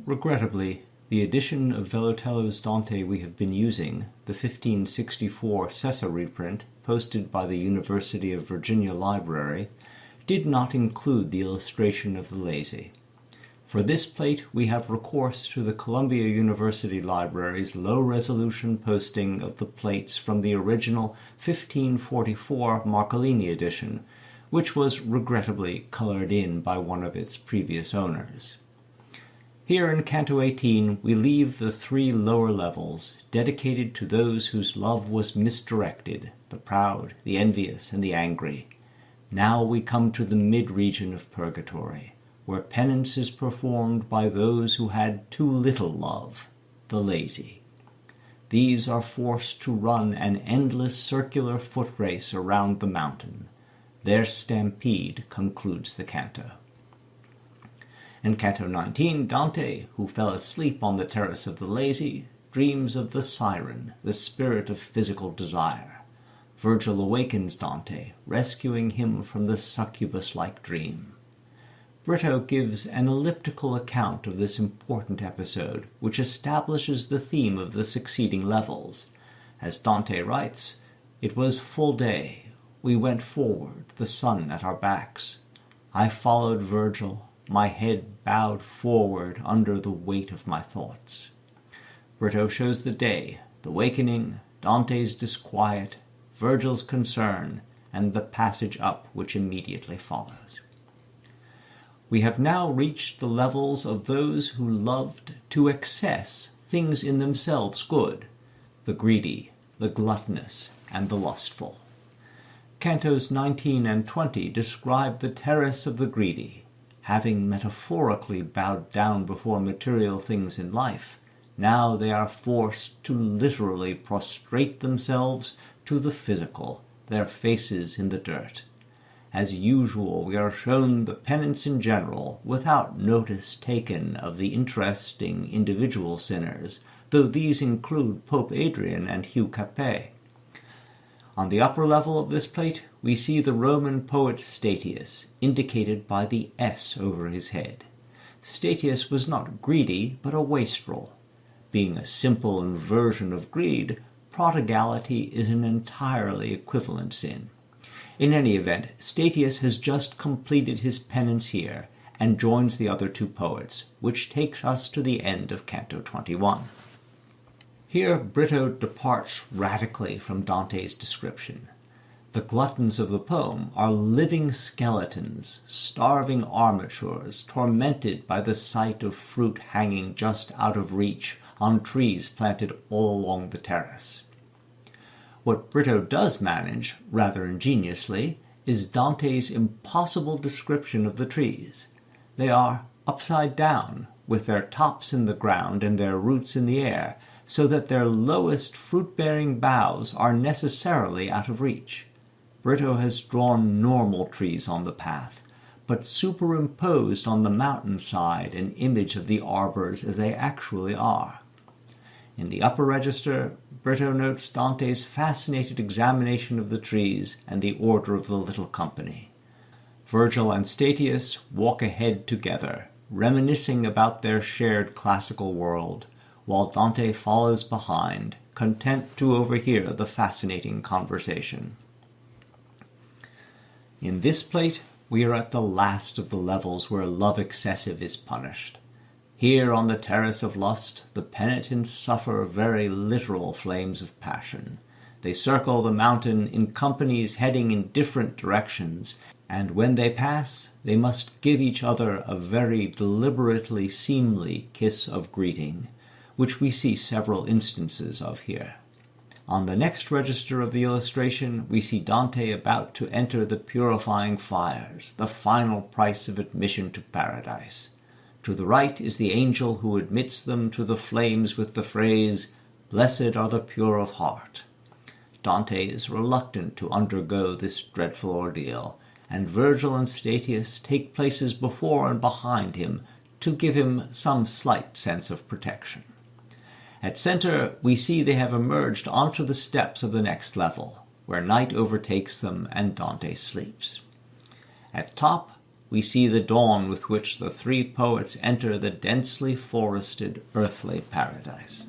Regrettably, the edition of Velotello's Dante we have been using, the 1564 Sessa reprint posted by the University of Virginia Library, did not include the illustration of the lazy. For this plate, we have recourse to the Columbia University Library's low-resolution posting of the plates from the original 1544 Marcolini edition, which was regrettably colored in by one of its previous owners. Here in Canto 18, we leave the three lower levels, dedicated to those whose love was misdirected, the proud, the envious, and the angry. Now we come to the mid-region of Purgatory, where penance is performed by those who had too little love, the lazy. These are forced to run an endless circular foot race around the mountain. Their stampede concludes the canto. In Canto 19, Dante, who fell asleep on the terrace of the lazy, dreams of the siren, the spirit of physical desire. Virgil awakens Dante, rescuing him from the succubus-like dream. Britto gives an elliptical account of this important episode, which establishes the theme of the succeeding levels. As Dante writes, "It was full day. We went forward, the sun at our backs. I followed Virgil, my head bowed forward under the weight of my thoughts." Britto shows the day, the wakening, Dante's disquiet, Virgil's concern, and the passage up which immediately follows. We have now reached the levels of those who loved to excess things in themselves good, the greedy, the gluttonous, and the lustful. Cantos 19 and 20 describe the terrace of the greedy. Having metaphorically bowed down before material things in life, now they are forced to literally prostrate themselves to the physical, their faces in the dirt. As usual, we are shown the penance in general, without notice taken of the interesting individual sinners, though these include Pope Adrian and Hugh Capet. On the upper level of this plate, we see the Roman poet Statius, indicated by the S over his head. Statius was not greedy, but a wastrel. Being a simple inversion of greed, prodigality is an entirely equivalent sin. In any event, Statius has just completed his penance here, and joins the other two poets, which takes us to the end of Canto 21. Here Britto departs radically from Dante's description. The gluttons of the poem are living skeletons, starving armatures, tormented by the sight of fruit hanging just out of reach on trees planted all along the terrace. What Britto does manage, rather ingeniously, is Dante's impossible description of the trees. They are upside down, with their tops in the ground and their roots in the air, so that their lowest fruit-bearing boughs are necessarily out of reach. Britto has drawn normal trees on the path, but superimposed on the mountainside an image of the arbors as they actually are. In the upper register, Britto notes Dante's fascinated examination of the trees and the order of the little company. Virgil and Statius walk ahead together, reminiscing about their shared classical world, while Dante follows behind, content to overhear the fascinating conversation. In this plate, we are at the last of the levels where love excessive is punished. Here on the terrace of lust, the penitents suffer very literal flames of passion. They circle the mountain in companies heading in different directions, and when they pass, they must give each other a very deliberately seemly kiss of greeting, which we see several instances of here. On the next register of the illustration, we see Dante about to enter the purifying fires, the final price of admission to paradise. To the right is the angel who admits them to the flames with the phrase, "Blessed are the pure of heart." Dante is reluctant to undergo this dreadful ordeal, and Virgil and Statius take places before and behind him to give him some slight sense of protection. At center, we see they have emerged onto the steps of the next level, where night overtakes them and Dante sleeps. At top, we see the dawn with which the three poets enter the densely forested earthly paradise.